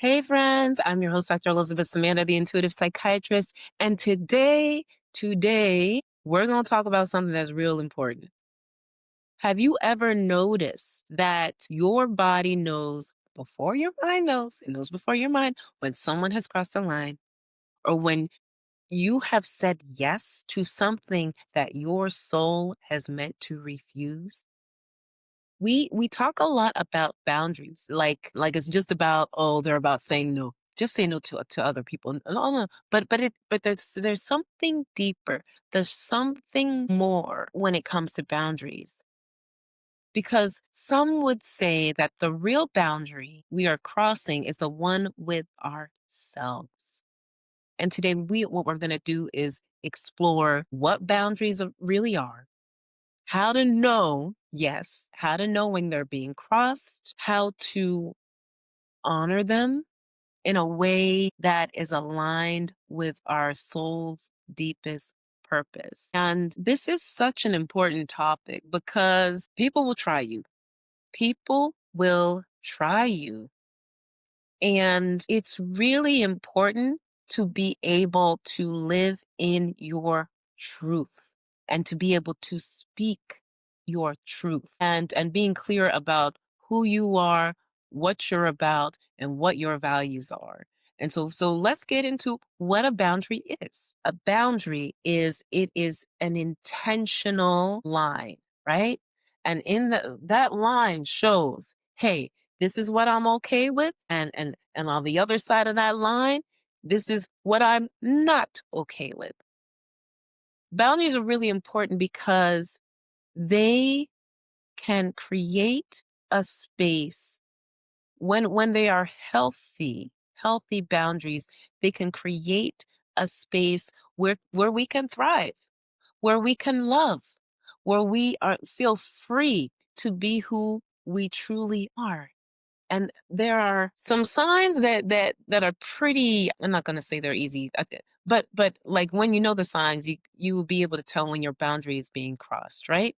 Hey friends, I'm your host, Dr. Elizabeth Ssemanda, the intuitive psychiatrist. And today, we're going to talk about something that's real important. Have you ever noticed that your body knows before your mind knows, it knows before your mind when someone has crossed a line or when you have said yes to something that your soul has meant to refuse? We talk a lot about boundaries, like it's just about, oh, they're about saying no. Just say no to other people. No, no. But there's something deeper. There's something more when it comes to boundaries. Because some would say that the real boundary we are crossing is the one with ourselves. And today what we're gonna do is explore what boundaries really are, how to know, yes, how to know when they're being crossed, how to honor them in a way that is aligned with our soul's deepest purpose. And this is such an important topic because people will try you. People will try you. And it's really important to be able to live in your truth and to be able to speak your truth and being clear about who you are, what you're about, and what your values are. And so let's get into what a boundary is. A boundary is it is an intentional line, right? And in that line shows, hey, this is what I'm okay with, and on the other side of that line, this is what I'm not okay with. Boundaries are really important because they can create a space when they are healthy boundaries, they can create a space where we can thrive, where we can love, where we feel free to be who we truly are. And there are some signs that are pretty, I'm not gonna say they're easy, but like when you know the signs, you will be able to tell when your boundary is being crossed, right?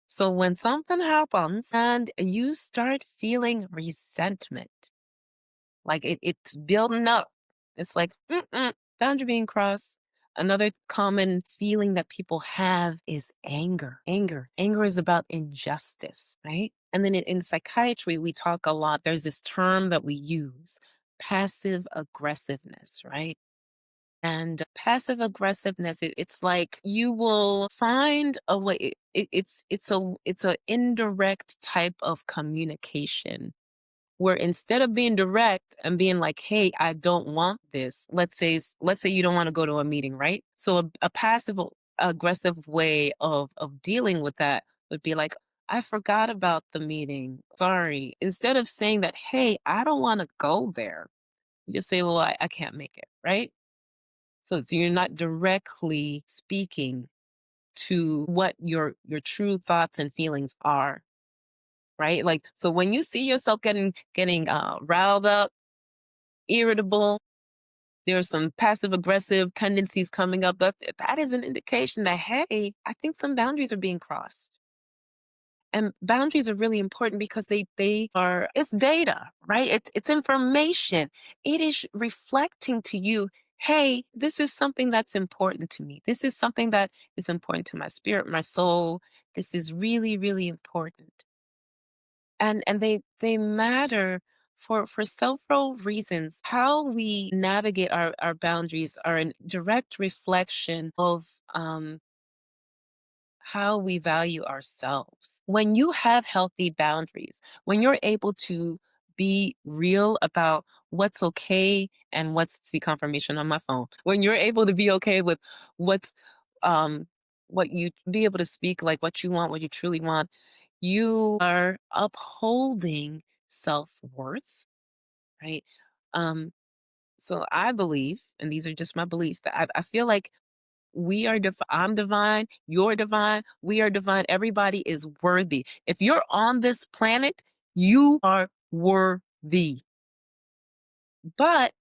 So when something happens and you start feeling resentment, like it's building up. It's like, boundary being crossed. Another common feeling that people have is anger. Anger is about injustice, right? And then in psychiatry, we talk a lot. There's this term that we use, passive aggressiveness, right? And passive aggressiveness, it's like you will find a way. It's a indirect type of communication where instead of being direct and being like, hey, I don't want this. Let's say you don't want to go to a meeting, right? So a passive aggressive way of dealing with that would be like, I forgot about the meeting. Sorry. Instead of saying that, hey, I don't want to go there, you just say, well, I can't make it, right? So you're not directly speaking to what your true thoughts and feelings are, right? Like, so when you see yourself getting riled up, irritable, there's some passive aggressive tendencies coming up. That is an indication that, hey, I think some boundaries are being crossed. And boundaries are really important because they are, it's data, right? It's information. It is reflecting to you, hey, this is something that's important to me. This is something that is important to my spirit, my soul. This is really, really important. And they matter for several reasons. How we navigate our boundaries are a direct reflection of how we value ourselves. When you have healthy boundaries, when you're able to be real about what's okay and what's, see, confirmation on my phone. When you're able to be okay with what's um what you be able to speak like what you want, what you truly want, you are upholding self-worth, right? Um so I believe, and these are just my beliefs, that I feel like I'm divine, you're divine, we are divine, everybody is worthy. If you're on this planet, you are worthy. But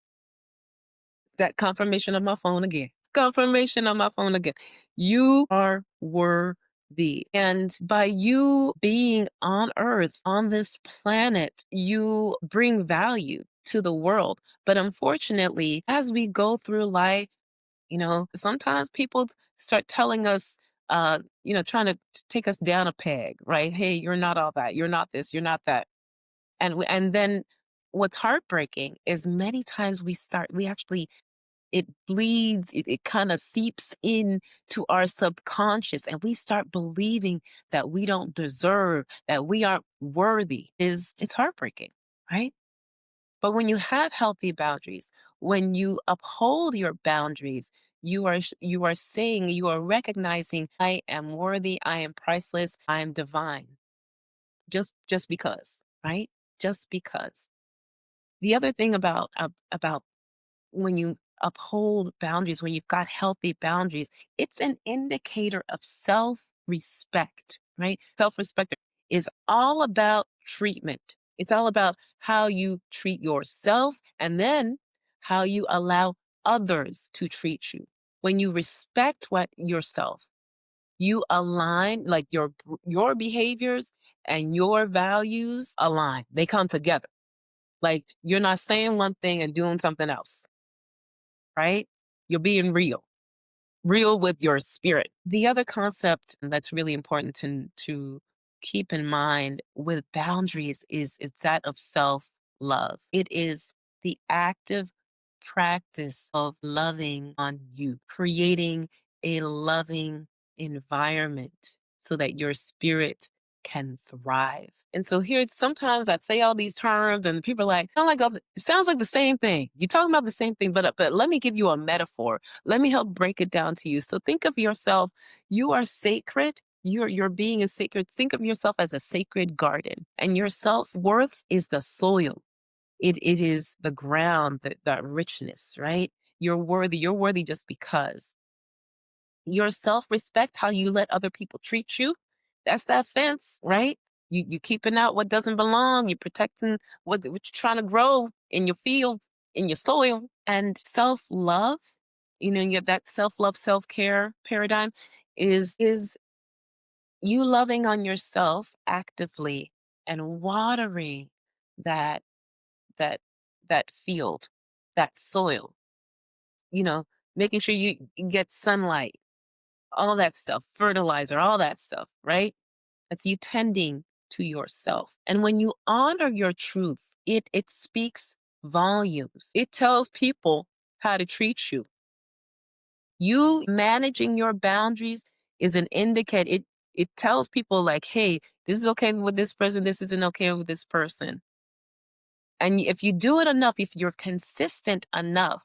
that confirmation on my phone again. Confirmation on my phone again. You are worthy. And by you being on earth, on this planet, you bring value. to the world. But unfortunately, as we go through life, sometimes people start telling us, trying to take us down a peg, right? Hey, you're not all that. You're not this. You're not that. And then what's heartbreaking is many times we actually it bleeds, it kind of seeps in to our subconscious, and we start believing that we don't deserve, that we aren't worthy. It's heartbreaking, right? But when you have healthy boundaries, when you uphold your boundaries, you are saying, you are recognizing, I am worthy, I am priceless, I am divine. Just because, right? Just because. The other thing about when you uphold boundaries, when you've got healthy boundaries, it's an indicator of self respect, right? Self respect is all about treatment. It's all about how you treat yourself and then how you allow others to treat you. When you respect what yourself, you align, like your behaviors and your values align. They come together. Like you're not saying one thing and doing something else, right? You're being real with your spirit. The other concept that's really important to keep in mind with boundaries is it's that of self-love. It is the active practice of loving on you, creating a loving environment so that your spirit can thrive. And so here, sometimes I say all these terms, and people are like, "Oh my God, it sounds like the same thing. You're talking about the same thing, but let me give you a metaphor. Let me help break it down to you." So think of yourself, you are sacred. Your being is sacred. Think of yourself as a sacred garden, and your self-worth is the soil. It is the ground, that richness, right? You're worthy just because. Your self-respect, how you let other people treat you, that's that fence, right? You keeping out what doesn't belong, you're protecting what you're trying to grow in your field, in your soil. And self-love, that self-love, self-care paradigm is you loving on yourself actively and watering that that that field, that soil, you know, making sure you get sunlight, all that stuff, fertilizer, all that stuff, right? That's you tending to yourself. And when you honor your truth, it speaks volumes. It tells people how to treat you. You managing your boundaries is an indicator. It tells people like, hey, this is okay with this person, this isn't okay with this person. And if you do it enough, if you're consistent enough,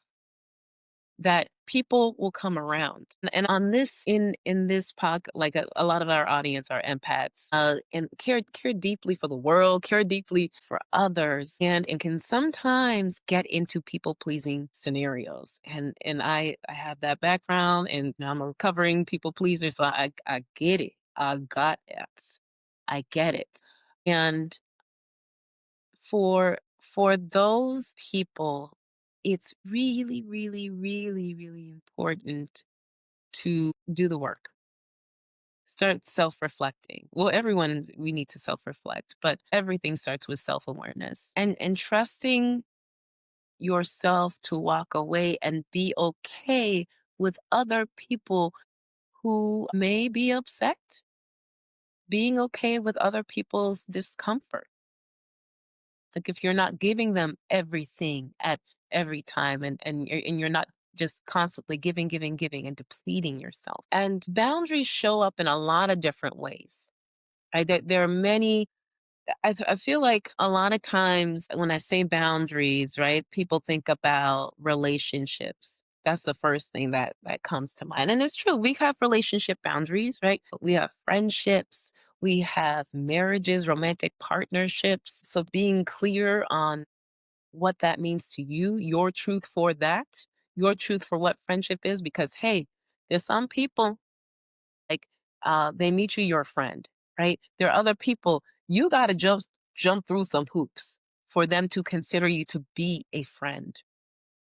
that people will come around. And on this, in this pod, like a lot of our audience are empaths, and care deeply for the world, care deeply for others, and can sometimes get into people pleasing scenarios. And I have that background, and I'm a recovering people pleaser, so I get it. I got it. I get it. And for those people, it's really, really, really, really important to do the work. Start self-reflecting. Well, we need to self-reflect, but everything starts with self-awareness and trusting yourself to walk away and be okay with other people who may be upset, being okay with other people's discomfort. Like if you're not giving them everything at every time, and you're not just constantly giving, giving, giving and depleting yourself. And boundaries show up in a lot of different ways. There are many. I feel like a lot of times when I say boundaries, right, people think about relationships. That's the first thing that comes to mind. And it's true. We have relationship boundaries, right? We have friendships, we have marriages, romantic partnerships. So being clear on what that means to you, your truth for that, your truth for what friendship is, because hey, there's some people like they meet you, your friend, right? There are other people you got to jump through some hoops for them to consider you to be a friend.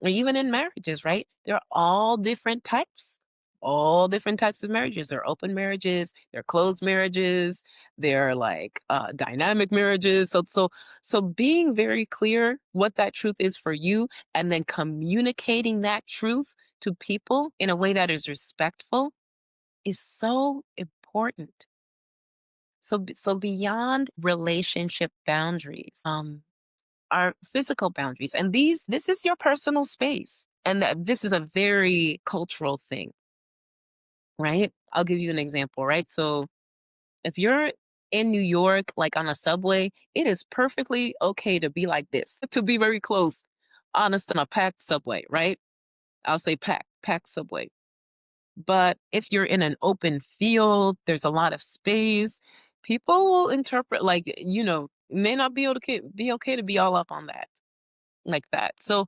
Or even in marriages, right? There are all different types all different types of marriages. There are open marriages, there are closed marriages, there are like dynamic marriages. So being very clear what that truth is for you, and then communicating that truth to people in a way that is respectful is so important. So beyond relationship boundaries, are physical boundaries, and this is your personal space, and this is a very cultural thing, right? I'll give you an example, right? So if you're in New York, like on a subway, it is perfectly okay to be like this, to be very close, honest on a packed subway, right? I'll say packed subway. But if you're in an open field, there's a lot of space, people will interpret like, may not be okay to be all up on that like that. So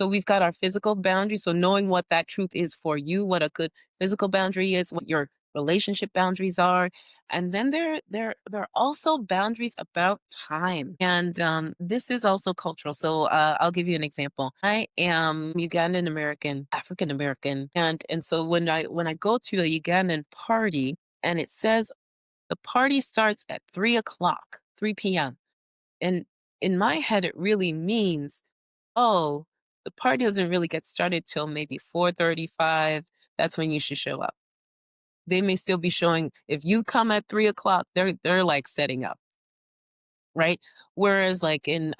we've got our physical boundaries. So knowing what that truth is for you, what a good physical boundary is, what your relationship boundaries are. And then there are also boundaries about time. And this is also cultural. So I'll give you an example. I am Ugandan American, African American, and so when I go to a Ugandan party and it says the party starts at 3 o'clock, 3 p.m. And in my head, it really means, oh, the party doesn't really get started till maybe 4:35. That's when you should show up. They may still be showing. If you come at 3 o'clock, they're like setting up, right? Whereas like in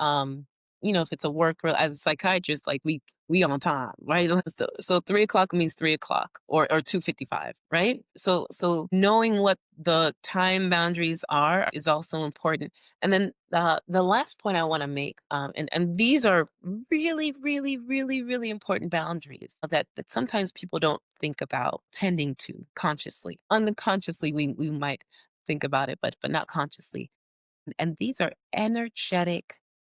if it's a as a psychiatrist, like we on time, right? So 3 o'clock means 3 o'clock or 2:55, right? So knowing what the time boundaries are is also important. And then the last point I want to make, and these are really, really, really, really important boundaries that sometimes people don't think about tending to consciously. Unconsciously, we might think about it, but not consciously, and these are energetic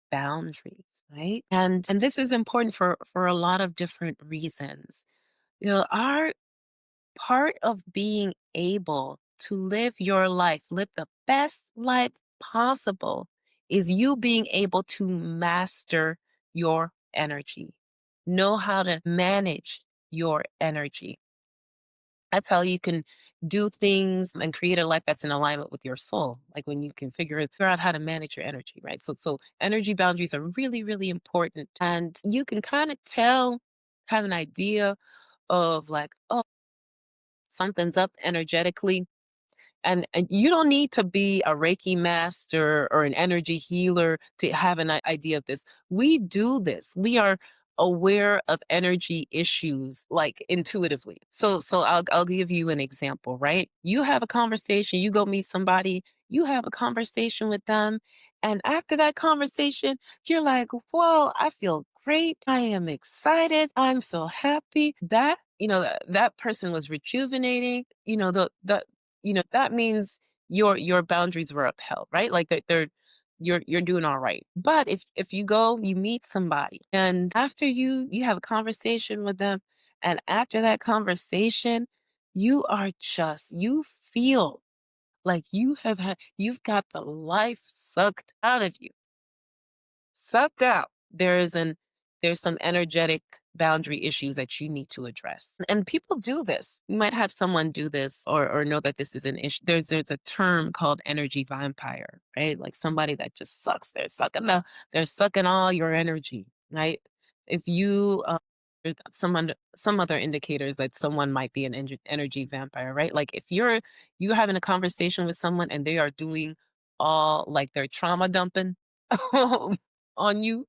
boundaries, right? And this is important for a lot of different reasons. Our part of being able to live your life, live the best life possible, is you being able to master your energy, know how to manage your energy. That's how you can do things and create a life that's in alignment with your soul. Like when you can figure out how to manage your energy, right? So energy boundaries are really, really important. And you can kind of tell, have an idea of like, oh, something's up energetically, and you don't need to be a Reiki master or an energy healer to have an idea of this. We do this. We are aware of energy issues like intuitively. So I'll give you an example, right? You have a conversation, you go meet somebody, you have a conversation with them, and after that conversation, you're like, "Whoa, I feel great. I am excited. I'm so happy." That person was rejuvenating. That means your boundaries were upheld, right? Like you're doing all right. But if you go, you meet somebody, and after you have a conversation with them, and after that conversation, you feel like you've got the life sucked out of you, sucked out. There's some energetic boundary issues that you need to address. And people do this. You might have someone do this or know that this is an issue. There's a term called energy vampire, right? Like somebody that just sucks. They're sucking all your energy, right? If you there's some other indicators that someone might be an energy vampire, right? Like if you're having a conversation with someone and they are doing all like they're trauma dumping on you,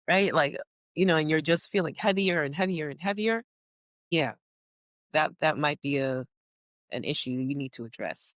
right? Like, and you're just feeling heavier and heavier and heavier. Yeah, that might be an issue you need to address.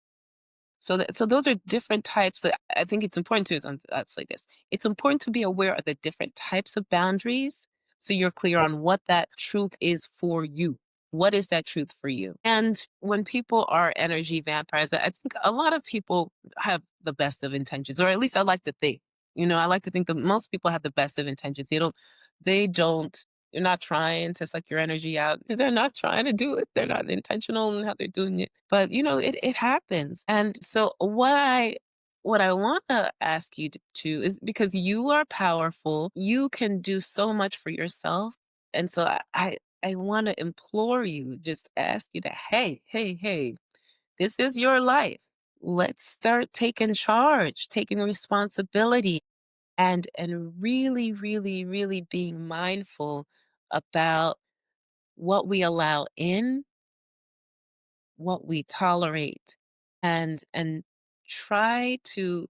So those are different types. I think it's important to say this. It's important to be aware of the different types of boundaries, so you're clear on what that truth is for you. What is that truth for you? And when people are energy vampires, I think a lot of people have the best of intentions, or at least I like to think. I like to think that most people have the best of intentions. They don't they're not trying to suck your energy out. They're not trying to do it. They're not intentional in how they're doing it. But it happens. And so what I want to ask you to is, because you are powerful, you can do so much for yourself. And so I I want to implore you, just ask you that, hey, hey, hey, this is your life. Let's start taking charge, taking responsibility, and really, really, really being mindful about what we allow in, what we tolerate, and try to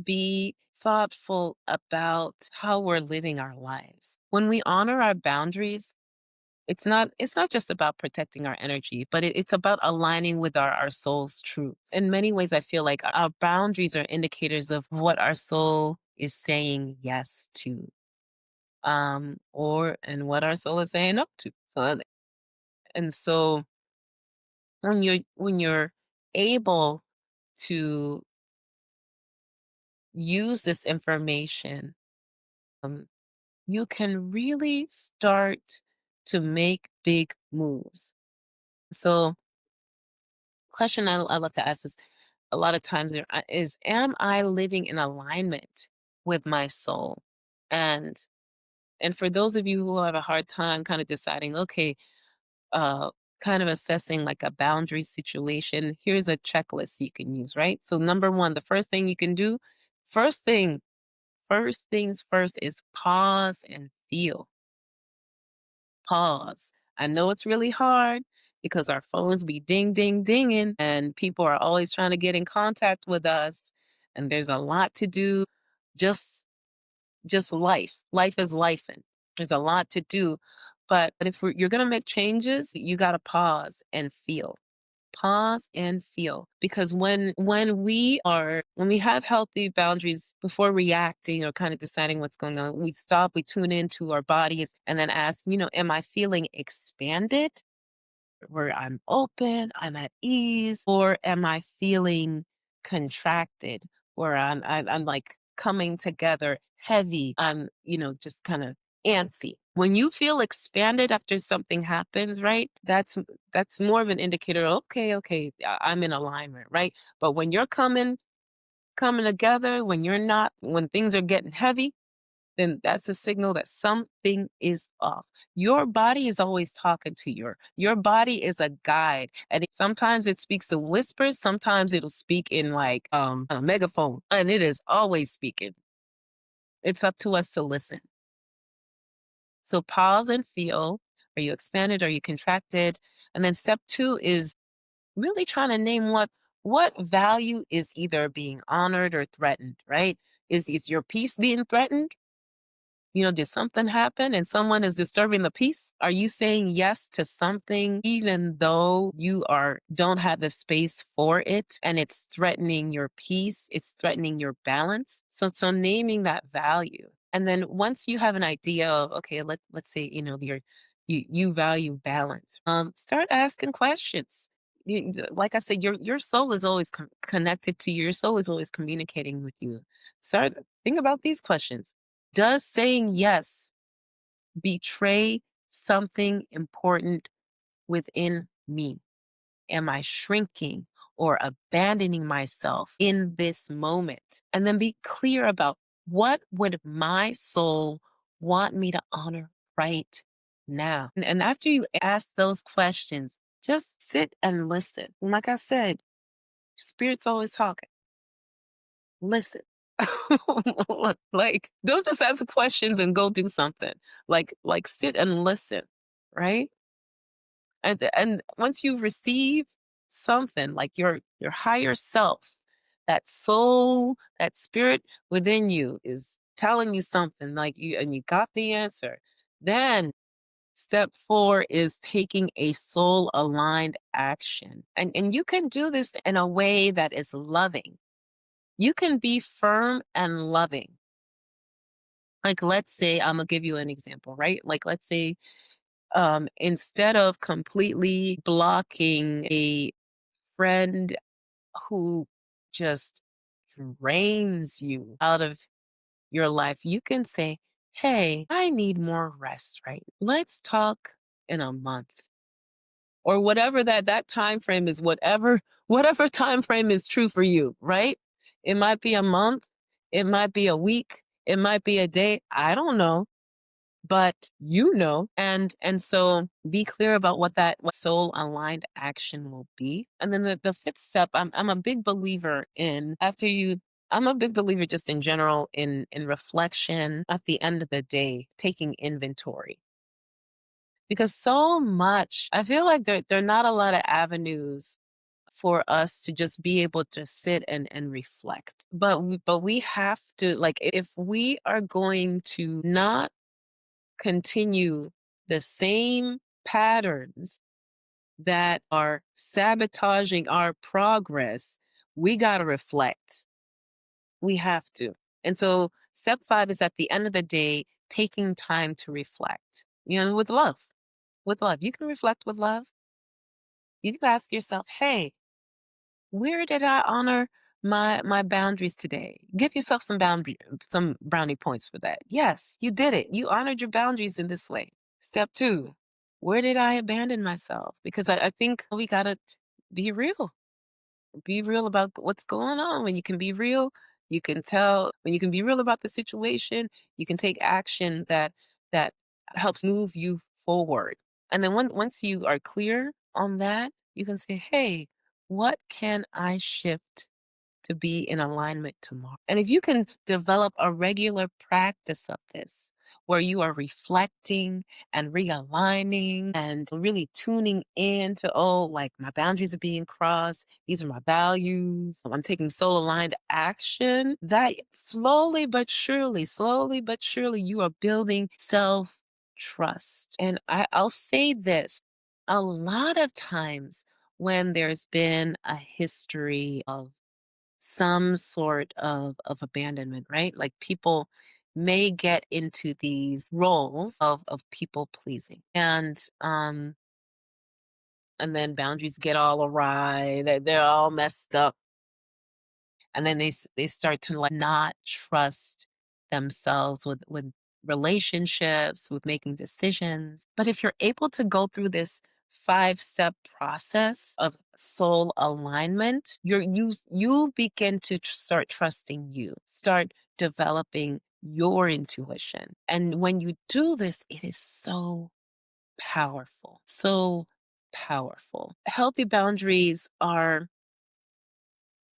be thoughtful about how we're living our lives. When we honor our boundaries, it's not just about protecting our energy, but it's about aligning with our soul's truth. In many ways, I feel like our boundaries are indicators of what our soul is saying yes to, or and what our soul is saying no to. And so when you're able to use this information, um, you can really start to make big moves. So, question I love to ask is a lot of times is, am I living in alignment with my soul? And and for those of you who have a hard time kind of deciding, okay, uh, kind of assessing like a boundary situation, here's a checklist you can use, right? So number one, the first thing you can do, first thing, first things first is pause and feel. Pause. I know it's really hard because our phones be ding, ding, dinging, and people are always trying to get in contact with us. And there's a lot to do. Just, just life. Life is life, and there's a lot to do. But if you're gonna make changes, you gotta pause and feel. Pause and feel, because when we have healthy boundaries before reacting or kind of deciding what's going on, we stop, we tune into our bodies and then ask, am I feeling expanded, where I'm open, I'm at ease, or am I feeling contracted, where I'm like coming together heavy, I'm, just kind of antsy. When you feel expanded after something happens, right? That's more of an indicator, okay, okay, I'm in alignment, right? But when you're coming together, when you're not, when things are getting heavy, then that's a signal that something is off. Your body is always talking to your body is a guide. And sometimes it speaks in whispers, sometimes it'll speak in like a megaphone, and it is always speaking. It's up to us to listen. So pause and feel. Are you expanded? Are you contracted? And then step two is really trying to name what value is either being honored or threatened, right? Is your peace being threatened? Did something happen and someone is disturbing the peace? Are you saying yes to something even though you don't have the space for it and it's threatening your peace, it's threatening your balance? So naming that value. And then once you have an idea of, okay, let's say, you value balance. Start asking questions. Like I said, your soul is always connected to you. Your soul is always communicating with you. Start think about these questions. Does saying yes betray something important within me? Am I shrinking or abandoning myself in this moment? And then be clear about, what would my soul want me to honor right now? And after you ask those questions, just sit and listen. Like I said, spirit's always talking. Listen. Like, don't just ask questions and go do something. Like sit and listen, right? And once you receive something, like your higher self, that soul, that spirit within you is telling you something, like you got the answer. Then step four is taking a soul aligned action. And you can do this in a way that is loving. You can be firm and loving. Like, let's say, I'm gonna give you an example, right? Like, let's say, instead of completely blocking a friend who just drains you out of your life, you can say, hey, I need more rest, right? Let's talk in a month, or whatever that time frame is, whatever time frame is true for you, right? It might be a month, it might be a week, it might be a day, I don't know. but and so be clear about what soul aligned action will be. And then the fifth step, I'm a big believer in after you I'm a big believer just in general in reflection at the end of the day, taking inventory. Because so much, I feel like there are not a lot of avenues for us to just be able to sit and reflect. But we have to, like, if we are going to not continue the same patterns that are sabotaging our progress, we got to reflect. We have to. And so, step five is at the end of the day, taking time to reflect, with love. With love. You can reflect with love. You can ask yourself, hey, where did I honor my boundaries today? Give yourself some brownie points for that. Yes, you did it. You honored your boundaries in this way. Step two, where did I abandon myself? Because I think we gotta be real. Be real about what's going on. When you can be real, you can tell. When you can be real about the situation, you can take action that helps move you forward. And then once you are clear on that, you can say, "Hey, what can I shift to be in alignment tomorrow?" And if you can develop a regular practice of this, where you are reflecting and realigning and really tuning in to, oh, like my boundaries are being crossed, these are my values, I'm taking soul aligned action, that slowly but surely, you are building self trust. And I'll say this, a lot of times when there's been a history of some sort of abandonment, right? Like, people may get into these roles of people pleasing. And then boundaries get all awry, they're all messed up, and then they start to, like, not trust themselves with relationships, with making decisions. But if you're able to go through this five-step process of soul alignment, you begin to start trusting you, start developing your intuition. And when you do this, it is so powerful, so powerful. Healthy boundaries are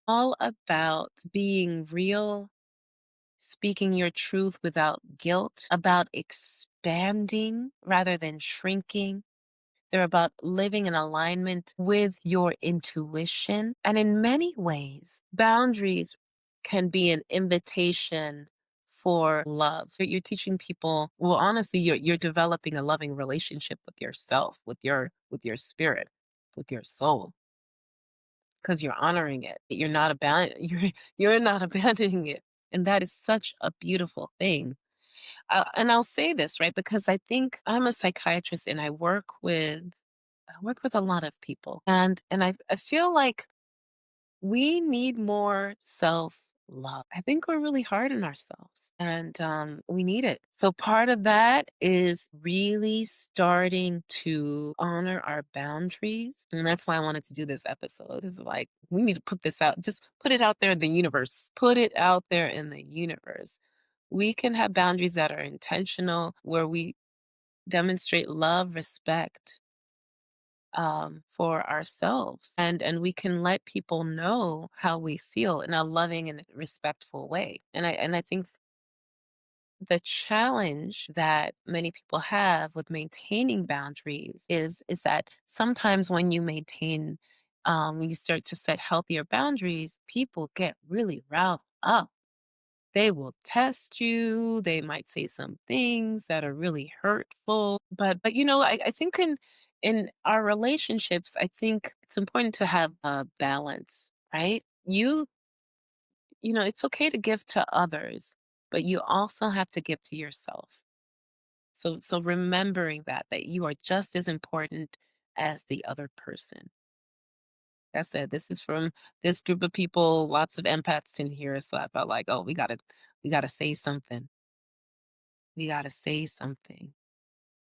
all about being real, speaking your truth without guilt, about expanding rather than shrinking. They're about living in alignment with your intuition. And in many ways, boundaries can be an invitation for love. You're teaching people, well, honestly, you're developing a loving relationship with yourself, with your spirit, with your soul, because you're honoring it. You're not abandoning it. And that is such a beautiful thing. And I'll say this, right? Because I think I'm a psychiatrist and I work with a lot of people. And I feel like we need more self love. I think we're really hard on ourselves, and we need it. So part of that is really starting to honor our boundaries. And that's why I wanted to do this episode. Is like, we need to put this out, just put it out there in the universe. Put it out there in the universe. We can have boundaries that are intentional, where we demonstrate love, respect, for ourselves, and we can let people know how we feel in a loving and respectful way. And I think the challenge that many people have with maintaining boundaries is that sometimes when you when you start to set healthier boundaries, people get really riled up. They will test you. They might say some things that are really hurtful. But I think in our relationships, I think it's important to have a balance, right? It's okay to give to others, but you also have to give to yourself. So remembering that you are just as important as the other person. Like I said, this is from this group of people, lots of empaths in here. So I felt like, oh, we gotta say something. We got to say something.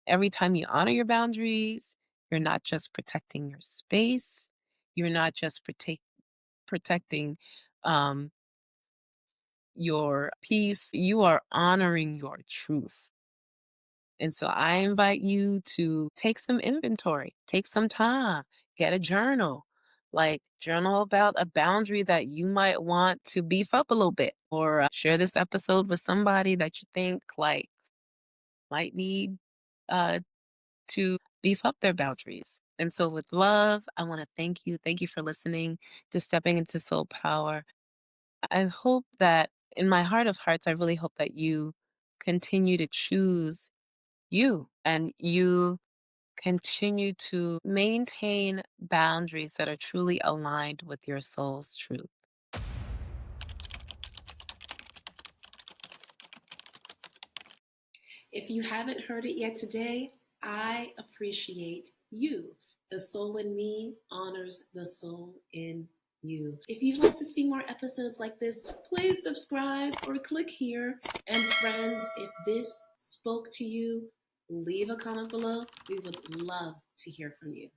Every time you honor your boundaries, you're not just protecting your space, you're not just protecting um, your peace, you are honoring your truth. And so I invite you to take some inventory, take some time, get a journal, like journal about a boundary that you might want to beef up a little bit, or share this episode with somebody that you think like might need uh, to beef up their boundaries. And so, with love, I want to thank you. Thank you for listening to Stepping into Soul Power. I hope that in my heart of hearts, I really hope that you continue to choose you and you continue to maintain boundaries that are truly aligned with your soul's truth. If you haven't heard it yet today, I appreciate you. The soul in me honors the soul in you. If you'd like to see more episodes like this, please subscribe or click here. And friends, if this spoke to you, leave a comment below. We would love to hear from you.